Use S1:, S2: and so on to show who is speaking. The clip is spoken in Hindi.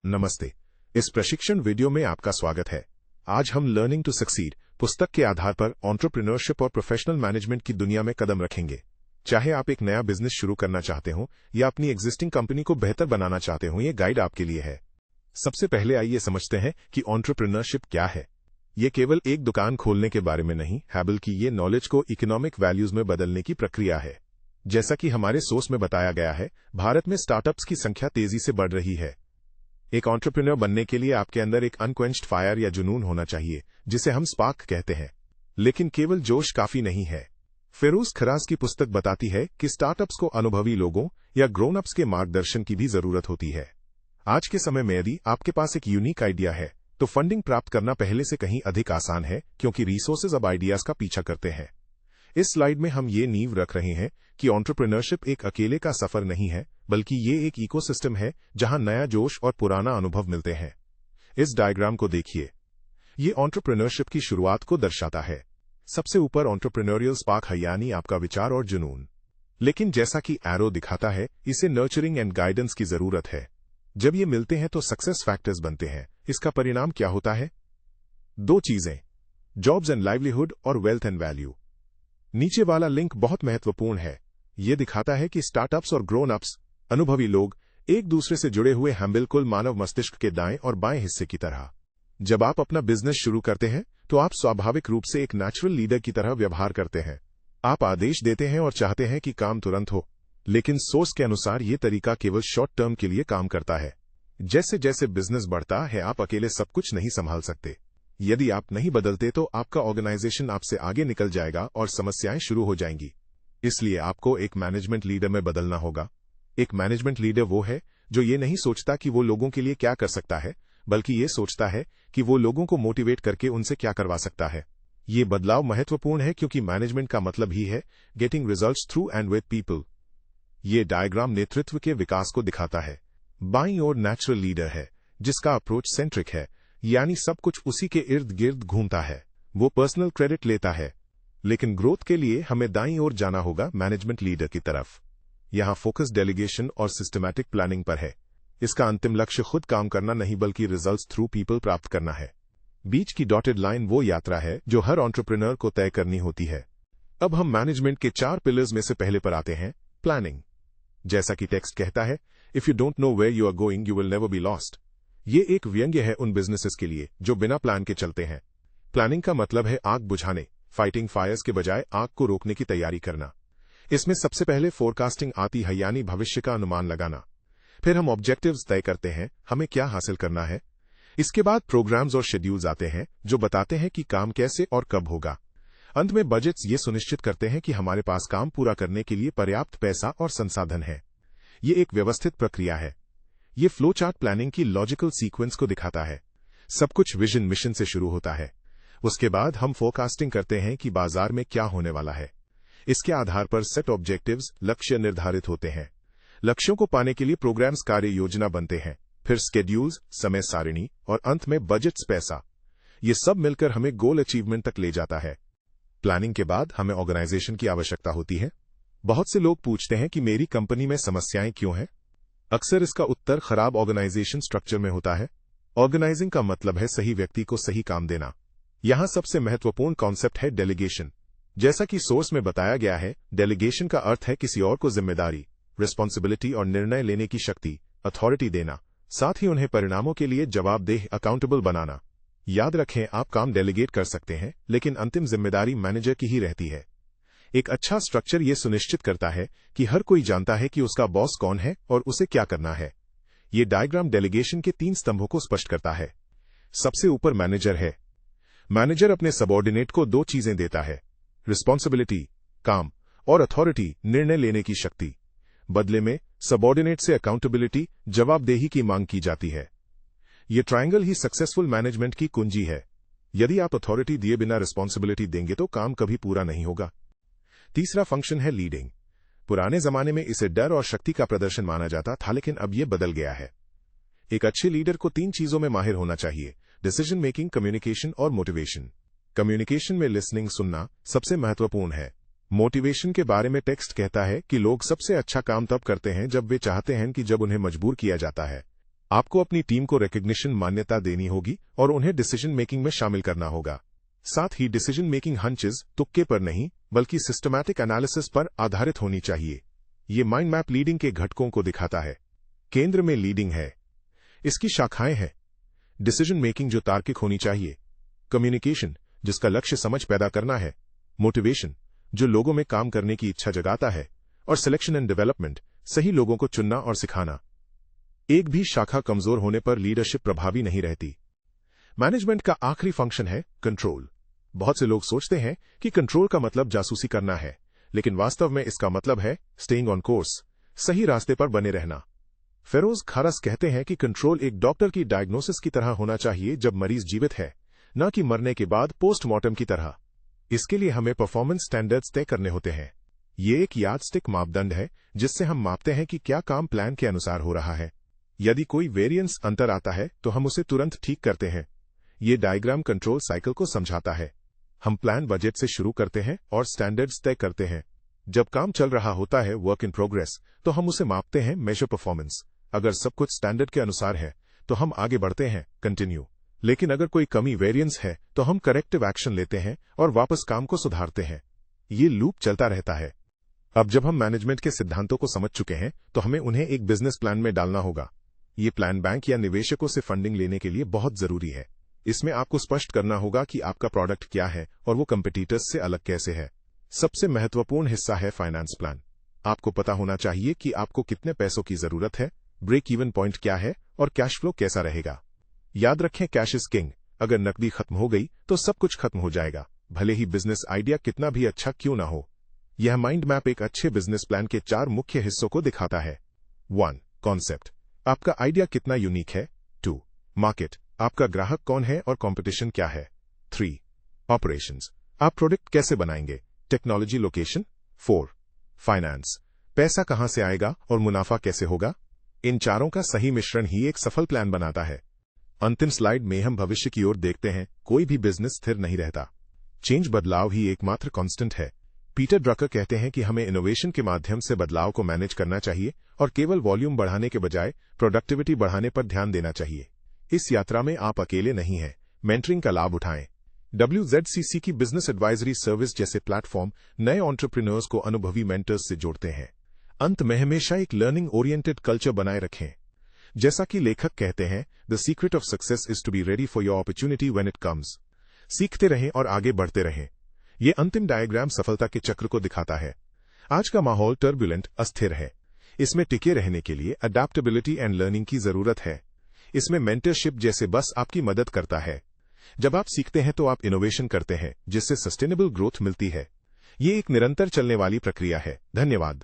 S1: नमस्ते। इस प्रशिक्षण वीडियो में आपका स्वागत है। आज हम लर्निंग टू सक्सीड पुस्तक के आधार पर एंटरप्रेन्योरशिप और प्रोफेशनल मैनेजमेंट की दुनिया में कदम रखेंगे। चाहे आप एक नया बिजनेस शुरू करना चाहते हो या अपनी एग्जिस्टिंग कंपनी को बेहतर बनाना चाहते हो, ये गाइड आपके लिए है। सबसे पहले आइए समझते हैं कि एंटरप्रेन्योरशिप क्या है। ये केवल एक दुकान खोलने के बारे में नहीं है, बल्कि ये नॉलेज को इकोनॉमिक वैल्यूज में बदलने की प्रक्रिया है। जैसा कि हमारे सोर्स में बताया गया है, भारत में स्टार्टअप्स की संख्या तेजी से बढ़ रही है। एक एंटरप्रेन्योर बनने के लिए आपके अंदर एक अनक्वेंच्ड फायर या जुनून होना चाहिए, जिसे हम स्पार्क कहते हैं। लेकिन केवल जोश काफी नहीं है। फिरोज खराज की पुस्तक बताती है कि स्टार्टअप्स को अनुभवी लोगों या ग्रोन अप्स के मार्गदर्शन की भी जरूरत होती है। आज के समय में यदि आपके पास एक यूनिक आइडिया है, तो फंडिंग प्राप्त करना पहले से कहीं अधिक आसान है, क्योंकि रिसोर्सेज अब आइडियाज का पीछा करते हैं। इस स्लाइड में हम ये नींव रख रहे हैं कि एंटरप्रेन्योरशिप एक अकेले का सफर नहीं है, बल्कि ये एक इकोसिस्टम है जहां नया जोश और पुराना अनुभव मिलते हैं। इस डायग्राम को देखिए। ये एंटरप्रेन्योरशिप की शुरुआत को दर्शाता है। सबसे ऊपर एंटरप्रेन्योरियल स्पार्क है, यानी आपका विचार और जुनून। लेकिन जैसा कि एरो दिखाता है, इसे नर्चरिंग एंड गाइडेंस की जरूरत है। जब ये मिलते हैं तो सक्सेस फैक्टर्स बनते हैं। इसका परिणाम क्या होता है? दो चीजें, जॉब्स एंड लाइवलीहुड और वेल्थ एंड वैल्यू। नीचे वाला लिंक बहुत महत्वपूर्ण है। यह दिखाता है कि स्टार्टअप्स और ग्रोन अप्स, अनुभवी लोग, एक दूसरे से जुड़े हुए हैं, बिल्कुल मानव मस्तिष्क के दाएं और बाएं हिस्से की तरह। जब आप अपना बिजनेस शुरू करते हैं, तो आप स्वाभाविक रूप से एक नेचुरल लीडर की तरह व्यवहार करते हैं। आप आदेश देते हैं और चाहते हैं कि काम तुरंत हो। लेकिन सोर्स के अनुसार यह तरीका केवल शॉर्ट टर्म के लिए काम करता है। जैसे जैसे बिजनेस बढ़ता है, आप अकेले सब कुछ नहीं संभाल सकते। यदि आप नहीं बदलते तो आपका ऑर्गेनाइजेशन आपसे आगे निकल जाएगा और समस्याएं शुरू हो जाएंगी। इसलिए आपको एक मैनेजमेंट लीडर में बदलना होगा। एक मैनेजमेंट लीडर वो है जो ये नहीं सोचता कि वो लोगों के लिए क्या कर सकता है, बल्कि ये सोचता है कि वो लोगों को मोटिवेट करके उनसे क्या करवा सकता है। ये बदलाव महत्वपूर्ण है, क्योंकि मैनेजमेंट का मतलब ही है getting results through and with people. ये डायग्राम नेतृत्व के विकास को दिखाता है। बाईं ओर नेचुरल लीडर है, जिसका अप्रोच सेंट्रिक है, यानी सब कुछ उसी के इर्द गिर्द घूमता है। वो पर्सनल क्रेडिट लेता है। लेकिन ग्रोथ के लिए हमें दाईं ओर जाना होगा, मैनेजमेंट लीडर की तरफ। यहां फोकस डेलीगेशन और सिस्टमैटिक प्लानिंग पर है। इसका अंतिम लक्ष्य खुद काम करना नहीं, बल्कि रिजल्ट्स थ्रू पीपल प्राप्त करना है। बीच की डॉटेड लाइन वो यात्रा है जो हर एंटरप्रेन्योर को तय करनी होती है। अब हम मैनेजमेंट के 4 पिलर्स में से पहले पर आते हैं, प्लानिंग। जैसा कि टेक्स्ट कहता है, if you don't know where you are going, you will never be lost. ये एक व्यंग्य है उन बिजनेसेस के लिए जो बिना प्लान के चलते हैं। प्लानिंग का मतलब है आग बुझाने, फाइटिंग फायर्स के बजाय आग को रोकने की तैयारी करना। इसमें सबसे पहले फोरकास्टिंग आती है, यानी भविष्य का अनुमान लगाना। फिर हम ऑब्जेक्टिव्स तय करते हैं, हमें क्या हासिल करना है। इसके बाद प्रोग्राम्स और शेड्यूल्स आते हैं जो बताते हैं कि काम कैसे और कब होगा। अंत में बजट्स ये सुनिश्चित करते हैं कि हमारे पास काम पूरा करने के लिए पर्याप्त पैसा और संसाधन है। ये एक व्यवस्थित प्रक्रिया है। ये फ्लो चार्ट प्लानिंग की लॉजिकल सीक्वेंस को दिखाता है। सब कुछ विजन मिशन से शुरू होता है। उसके बाद हम फोरकास्टिंग करते हैं कि बाजार में क्या होने वाला है। इसके आधार पर सेट ऑब्जेक्टिव्स, लक्ष्य निर्धारित होते हैं। लक्ष्यों को पाने के लिए प्रोग्राम्स, कार्य योजना बनते हैं। फिर स्केड्यूल्स, समय सारिणी, और अंत में बजट्स, पैसा। ये सब मिलकर हमें गोल अचीवमेंट तक ले जाता है। प्लानिंग के बाद हमें ऑर्गेनाइजेशन की आवश्यकता होती है। बहुत से लोग पूछते हैं कि मेरी कंपनी में समस्याएं क्यों हैं। अक्सर इसका उत्तर खराब ऑर्गेनाइजेशन स्ट्रक्चर में होता है। ऑर्गेनाइजिंग का मतलब है सही व्यक्ति को सही काम देना। यहां सबसे महत्वपूर्ण कॉन्सेप्ट है डेलीगेशन। जैसा कि सोर्स में बताया गया है, डेलीगेशन का अर्थ है किसी और को जिम्मेदारी, रिस्पॉन्सिबिलिटी और निर्णय लेने की शक्ति, अथॉरिटी देना, साथ ही उन्हें परिणामों के लिए जवाबदेह, अकाउंटेबल बनाना। याद रखें, आप काम डेलीगेट कर सकते हैं, लेकिन अंतिम जिम्मेदारी मैनेजर की ही रहती है। एक अच्छा स्ट्रक्चर यह सुनिश्चित करता है कि हर कोई जानता है कि उसका बॉस कौन है और उसे क्या करना है। यह डायग्राम डेलीगेशन के 3 स्तंभों को स्पष्ट करता है। सबसे ऊपर मैनेजर है। मैनेजर अपने सबऑर्डिनेट को 2 चीजें देता है, रिस्पॉन्सिबिलिटी, काम, और अथॉरिटी, निर्णय लेने की शक्ति। बदले में सबऑर्डिनेट से अकाउंटेबिलिटी, जवाबदेही की मांग की जाती है। यह ट्रायंगल ही सक्सेसफुल मैनेजमेंट की कुंजी है। यदि आप अथॉरिटी दिए बिना रिस्पॉन्सिबिलिटी देंगे तो काम कभी पूरा नहीं होगा। तीसरा फंक्शन है लीडिंग। पुराने जमाने में इसे डर और शक्ति का प्रदर्शन माना जाता था, लेकिन अब यह बदल गया है। एक अच्छे लीडर को 3 चीजों में माहिर होना चाहिए, डिसीजन मेकिंग, कम्युनिकेशन और मोटिवेशन। कम्युनिकेशन में लिसनिंग, सुनना सबसे महत्वपूर्ण है। मोटिवेशन के बारे में टेक्स्ट कहता है कि लोग सबसे अच्छा काम तब करते हैं जब वे चाहते हैं कि जब उन्हें मजबूर किया जाता है। आपको अपनी टीम को रिकग्निशन मान्यता देनी होगी और उन्हें डिसीजन मेकिंग में शामिल करना होगा। साथ ही डिसीजन मेकिंग हंचेस तुक्के पर नहीं बल्कि सिस्टमैटिक एनालिसिस पर आधारित होनी चाहिए। ये माइंड मैप लीडिंग के घटकों को दिखाता है। केंद्र में लीडिंग है, इसकी शाखाएं हैं। डिसीजन मेकिंग जो तार्किक होनी चाहिए, कम्युनिकेशन जिसका लक्ष्य समझ पैदा करना है, मोटिवेशन जो लोगों में काम करने की इच्छा जगाता है, और सिलेक्शन एंड डेवलपमेंट सही लोगों को चुनना और सिखाना। एक भी शाखा कमजोर होने पर लीडरशिप प्रभावी नहीं रहती। मैनेजमेंट का आखिरी फंक्शन है कंट्रोल। बहुत से लोग सोचते हैं कि कंट्रोल का मतलब जासूसी करना है, लेकिन वास्तव में इसका मतलब है स्टेइंग ऑन कोर्स, सही रास्ते पर बने रहना। फेरोज खारस कहते हैं कि कंट्रोल एक डॉक्टर की डायग्नोसिस की तरह होना चाहिए जब मरीज जीवित है, न कि मरने के बाद पोस्टमार्टम की तरह। इसके लिए हमें परफॉर्मेंस स्टैंडर्ड्स तय करने होते हैं। ये एक यार्डस्टिक मापदंड है जिससे हम मापते हैं कि क्या काम प्लान के अनुसार हो रहा है। यदि कोई वेरिएंस अंतर आता है तो हम उसे तुरंत ठीक करते हैं। ये डायग्राम कंट्रोल साइकिल को समझाता है। हम प्लान बजट से शुरू करते हैं और स्टैंडर्ड्स तय करते हैं। जब काम चल रहा होता है, वर्क इन प्रोग्रेस, तो हम उसे मापते हैं, मेजर परफॉर्मेंस। अगर सब कुछ स्टैंडर्ड के अनुसार है तो हम आगे बढ़ते हैं, कंटिन्यू। लेकिन अगर कोई कमी वेरिएंस है तो हम करेक्टिव एक्शन लेते हैं और वापस काम को सुधारते हैं। ये लूप चलता रहता है। अब जब हम मैनेजमेंट के सिद्धांतों को समझ चुके हैं तो हमें उन्हें एक बिजनेस प्लान में डालना होगा। ये प्लान बैंक या निवेशकों से फंडिंग लेने के लिए बहुत जरूरी है। इसमें आपको स्पष्ट करना होगा कि आपका प्रोडक्ट क्या है और वो कंपिटिटर्स से अलग कैसे है। सबसे महत्वपूर्ण हिस्सा है फाइनेंस प्लान। आपको पता होना चाहिए कि आपको कितने पैसों की जरूरत है, ब्रेक इवन पॉइंट क्या है और कैश फ्लो कैसा रहेगा। याद रखें, कैश इज किंग। अगर नकदी खत्म हो गई तो सब कुछ खत्म हो जाएगा, भले ही बिजनेस आइडिया कितना भी अच्छा क्यों ना हो। यह माइंड मैप एक अच्छे बिजनेस प्लान के 4 मुख्य हिस्सों को दिखाता है। 1. कॉन्सेप्ट, आपका आइडिया कितना यूनिक है। 2. मार्केट, आपका ग्राहक कौन है और कंपटीशन क्या है। 3. ऑपरेशंस, आप प्रोडक्ट कैसे बनाएंगे, टेक्नोलॉजी, लोकेशन। 4. फाइनेंस, पैसा कहां से आएगा और मुनाफा कैसे होगा। इन चारों का सही मिश्रण ही एक सफल प्लान बनाता है। अंतिम स्लाइड में हम भविष्य की ओर देखते हैं। कोई भी बिजनेस स्थिर नहीं रहता। चेंज, बदलाव ही एकमात्र कांस्टेंट है। पीटर ड्रकर कहते हैं कि हमें इनोवेशन के माध्यम से बदलाव को मैनेज करना चाहिए और केवल वॉल्यूम बढ़ाने के बजाय प्रोडक्टिविटी बढ़ाने पर ध्यान देना चाहिए। इस यात्रा में आप अकेले नहीं हैं। मेंटरिंग का लाभ उठाएं। WZCC की बिजनेस एडवाइजरी सर्विस जैसे प्लेटफॉर्म नए एंटरप्रेन्योर्स को अनुभवी मेंटर्स से जोड़ते हैं। अंत में हमेशा एक लर्निंग ओरिएंटेड कल्चर बनाए रखें। जैसा कि लेखक कहते हैं, the secret of success is to be ready for your opportunity when it comes. सीखते रहें और आगे बढ़ते रहें। ये अंतिम डायग्राम सफलता के चक्र को दिखाता है। आज का माहौल टर्बुलेंट, अस्थिर है। इसमें टिके रहने के लिए अडैप्टेबिलिटी एंड लर्निंग की जरूरत है। इसमें मेंटरशिप जैसे बस आपकी मदद करता है। जब आप सीखते हैं तो आप इनोवेशन करते हैं, जिससे सस्टेनेबल ग्रोथ मिलती है। ये एक निरंतर चलने वाली प्रक्रिया है। धन्यवाद।